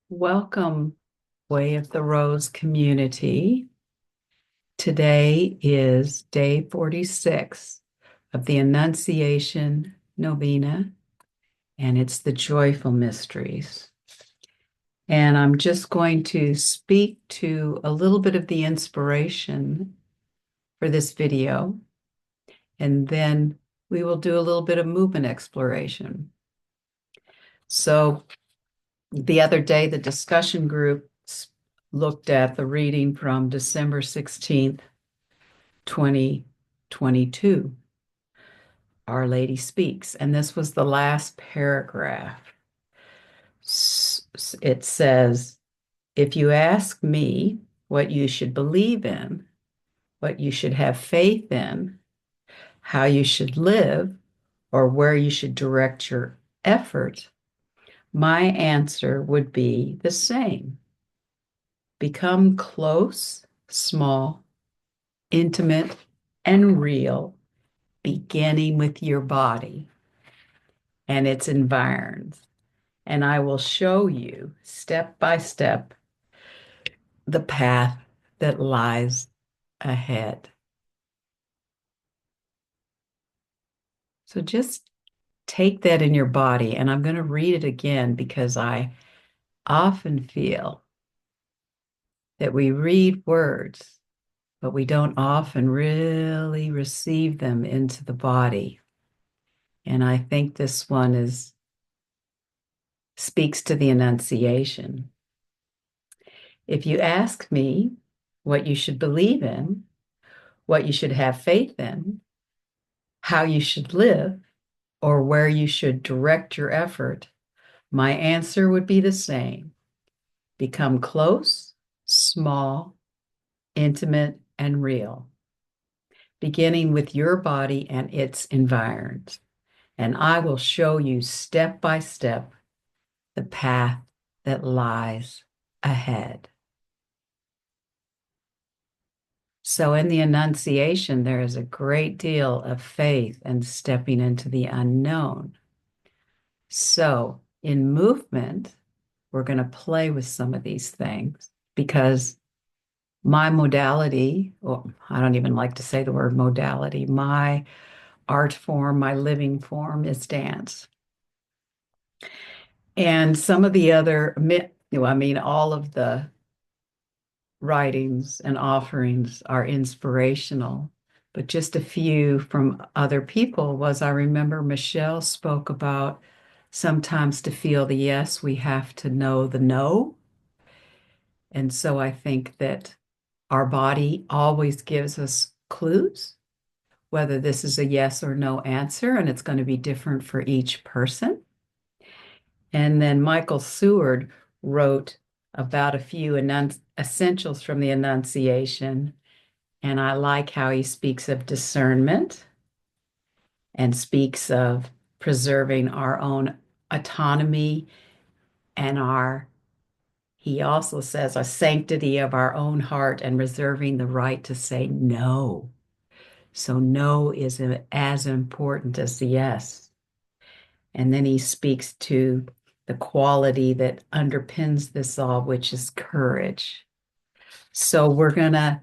Welcome, Way of the Rose community. Today is day 46 of the Annunciation Novena, and it's the Joyful Mysteries. And I'm just going to speak to a little bit of the inspiration for this video, and then we will do a little bit of movement exploration. So, the other day, the discussion group looked at the reading from December 16th, 2022. Our Lady Speaks. And this was the last paragraph. It says, if you ask me what you should believe in, what you should have faith in, how you should live, or where you should direct your effort, my answer would be the same. Become close, small, intimate, and real, beginning with your body and its environs. And I will show you step by step the path that lies ahead. So just take that in your body. And I'm going to read it again because I often feel that we read words, but we don't often really receive them into the body. And I think this one speaks to the Annunciation. If you ask me what you should believe in, what you should have faith in, how you should live, or where you should direct your effort, my answer would be the same. Become close, small, intimate, and real, beginning with your body and its environs. And I will show you step by step the path that lies ahead. So in the Annunciation, there is a great deal of faith and stepping into the unknown. So in movement, we're going to play with some of these things because my modality, or I don't even like to say the word modality, my art form, my living form is dance. And some of the other, all of the writings and offerings are inspirational, but just a few from other people was I remember Michelle spoke about sometimes to feel the yes, we have to know the no. And so I think that our body always gives us clues, whether this is a yes or no answer, and it's going to be different for each person. And then Michael Seward wrote about a few essentials from the Annunciation. And I like how he speaks of discernment and speaks of preserving our own autonomy and he also says a sanctity of our own heart and reserving the right to say no. So no is as important as the yes. And then he speaks to the quality that underpins this all, which is courage. So we're going to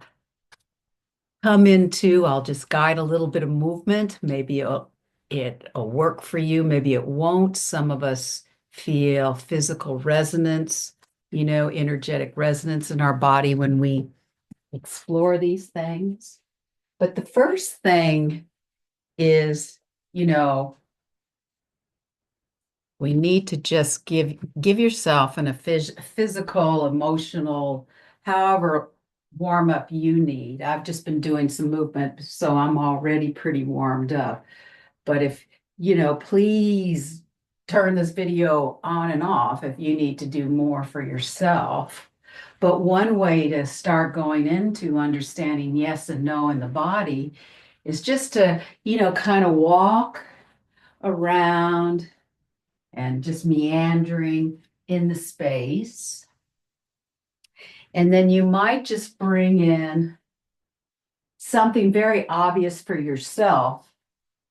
come into, I'll just guide a little bit of movement. Maybe it'll work for you, maybe it won't. Some of us feel physical resonance, energetic resonance in our body when we explore these things. But the first thing is, we need to just give yourself a physical, emotional, however warm up you need. I've just been doing some movement, so I'm already pretty warmed up. But if, please turn this video on and off if you need to do more for yourself. But one way to start going into understanding yes and no in the body is just to, kind of walk around and just meandering in the space. And then you might just bring in something very obvious for yourself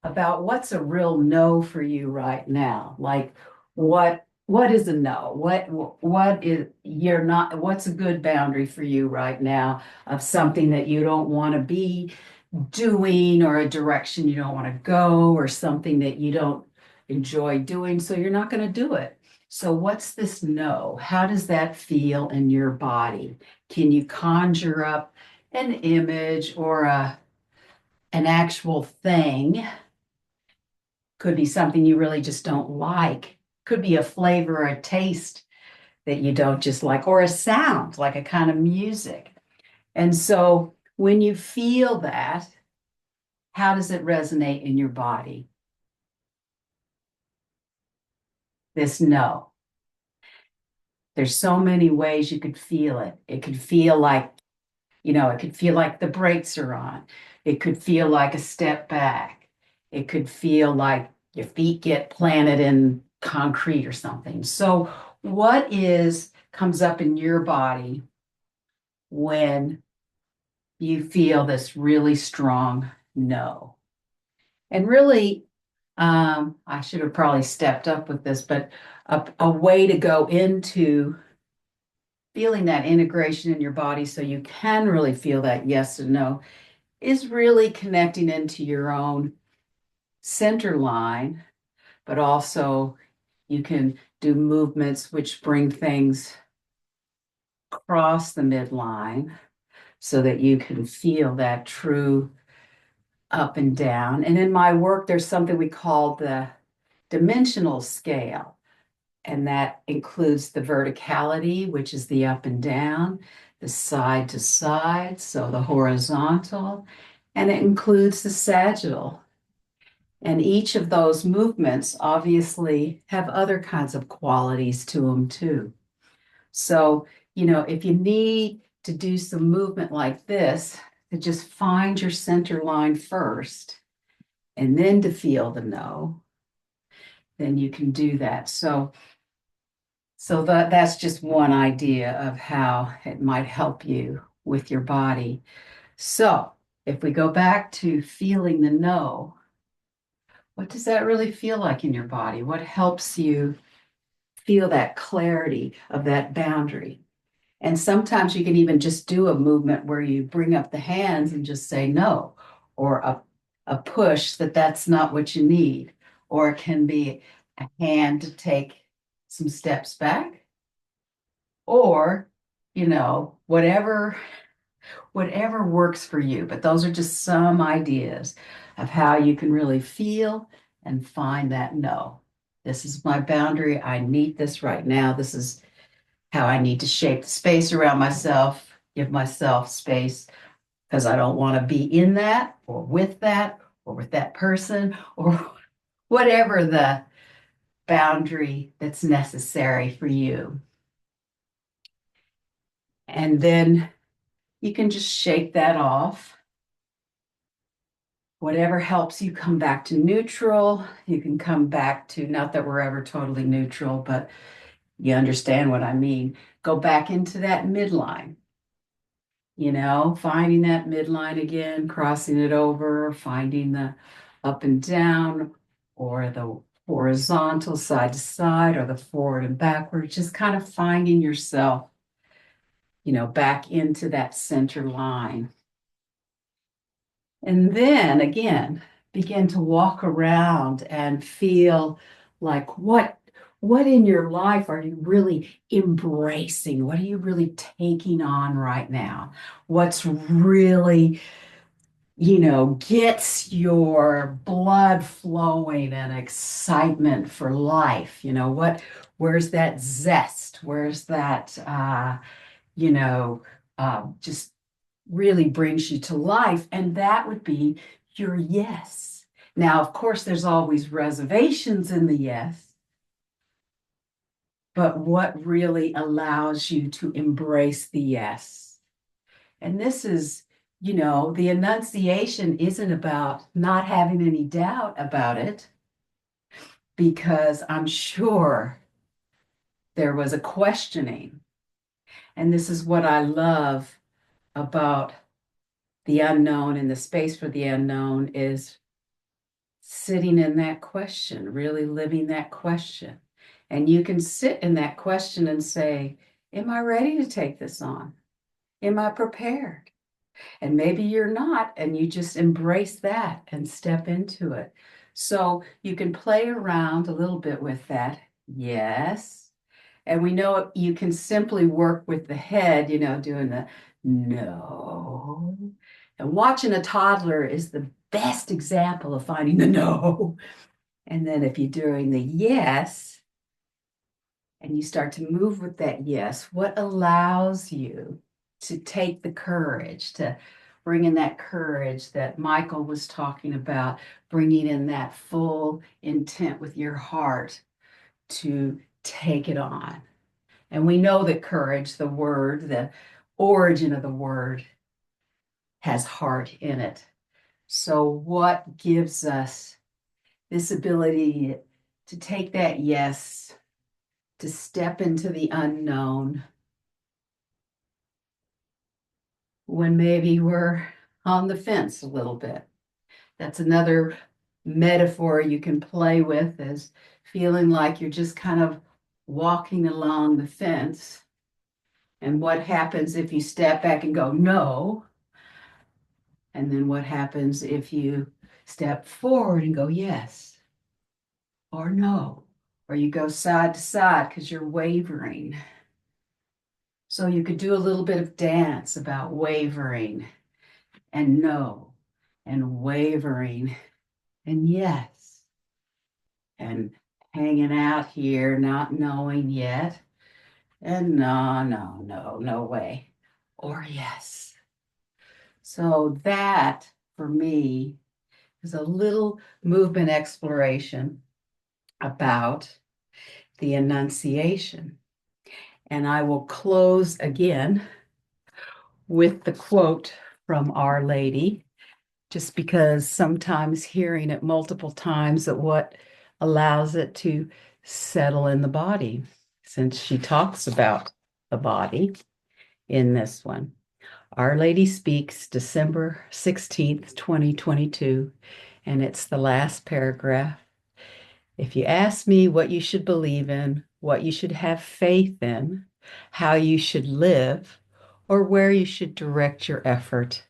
about what's a real no for you right now. Like what what is a no? What is you're not, what's a good boundary for you right now of something that you don't want to be doing or a direction you don't want to go or something that you don't enjoy doing, so you're not going to do it. So what's this no? How does that feel in your body? Can you conjure up an image or an actual thing? Could be something you really just don't like. Could be a flavor or a taste that you don't just like, or a sound, like a kind of music. And so when you feel that, how does it resonate in your body? This no. There's so many ways you could feel it. It could feel like, it could feel like the brakes are on. It could feel like a step back. It could feel like your feet get planted in concrete or something. So, what is comes up in your body when you feel this really strong no? And really, I should have probably stepped up with this, but a way to go into feeling that integration in your body so you can really feel that yes and no is really connecting into your own center line, but also you can do movements which bring things across the midline so that you can feel that true up and down. And in my work, there's something we call the dimensional scale. And that includes the verticality, which is the up and down, the side to side, so the horizontal, and it includes the sagittal. And each of those movements obviously have other kinds of qualities to them too. So, if you need to do some movement like this, to just find your center line first and then to feel the no, then you can do that. So that's just one idea of how it might help you with your body. So if we go back to feeling the no, what does that really feel like in your body? What helps you feel that clarity of that boundary? And sometimes you can even just do a movement where you bring up the hands and just say no, or a push that that's not what you need. Or it can be a hand to take some steps back, or, whatever works for you. But those are just some ideas of how you can really feel and find that no. This is my boundary. I need this right now. This is how I need to shape the space around myself, give myself space because I don't want to be in that or with that person or whatever the boundary that's necessary for you. And then you can just shake that off. Whatever helps you come back to neutral, you can come back to, not that we're ever totally neutral, but you understand what I mean. Go back into that midline, finding that midline again, crossing it over, finding the up and down or the horizontal side to side or the forward and backward, just kind of finding yourself, back into that center line. And then again, begin to walk around and feel like what in your life are you really embracing? What are you really taking on right now? What's really, gets your blood flowing and excitement for life? Where's that zest? Where's that you know, just really brings you to life. And that would be your yes. Now, of course, there's always reservations in the yes, but what really allows you to embrace the yes? And this is, the Annunciation isn't about not having any doubt about it, because I'm sure there was a questioning. And this is what I love about the unknown and the space for the unknown is sitting in that question, really living that question And you can sit in that question and say, am I ready to take this on? Am I prepared? And maybe you're not, and you just embrace that and step into it. So you can play around a little bit with that. Yes. And we know you can simply work with the head, doing the no. And watching a toddler is the best example of finding the no. And then if you're doing the yes, and you start to move with that yes, what allows you to take the courage, to bring in that courage that Michael was talking about, bringing in that full intent with your heart to take it on. And we know that courage, the word, the origin of the word, has heart in it. So, what gives us this ability to take that yes, to step into the unknown when maybe we're on the fence a little bit? That's another metaphor you can play with, is feeling like you're just kind of walking along the fence. And what happens if you step back and go, no? And then what happens if you step forward and go, yes, or no? Or you go side to side because you're wavering. So you could do a little bit of dance about wavering and no, and wavering and yes, and hanging out here, not knowing yet, and no, no, no, no way, or yes. So that for me is a little movement exploration about the Annunciation. And I will close again with the quote from Our Lady, just because sometimes hearing it multiple times at what allows it to settle in the body, since she talks about the body in this one. Our Lady speaks December 16th, 2022, and it's the last paragraph. If you ask me what you should believe in, what you should have faith in, how you should live, or where you should direct your effort,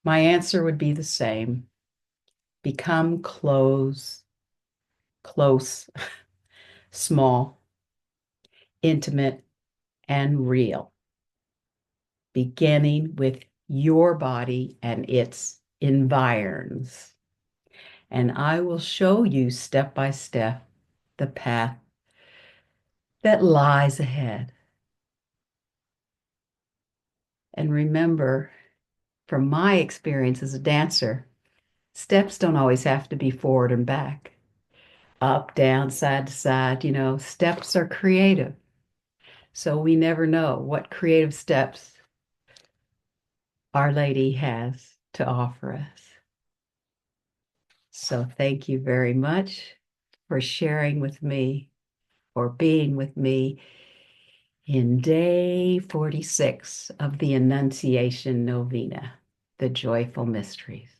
my answer would be the same. Become close, small, intimate, and real, beginning with your body and its environs. And I will show you step by step the path that lies ahead. And remember, from my experience as a dancer, steps don't always have to be forward and back, up, down, side to side. Steps are creative. So we never know what creative steps Our Lady has to offer us. So thank you very much for sharing with me, or being with me in day 46 of the Annunciation Novena, the Joyful Mysteries.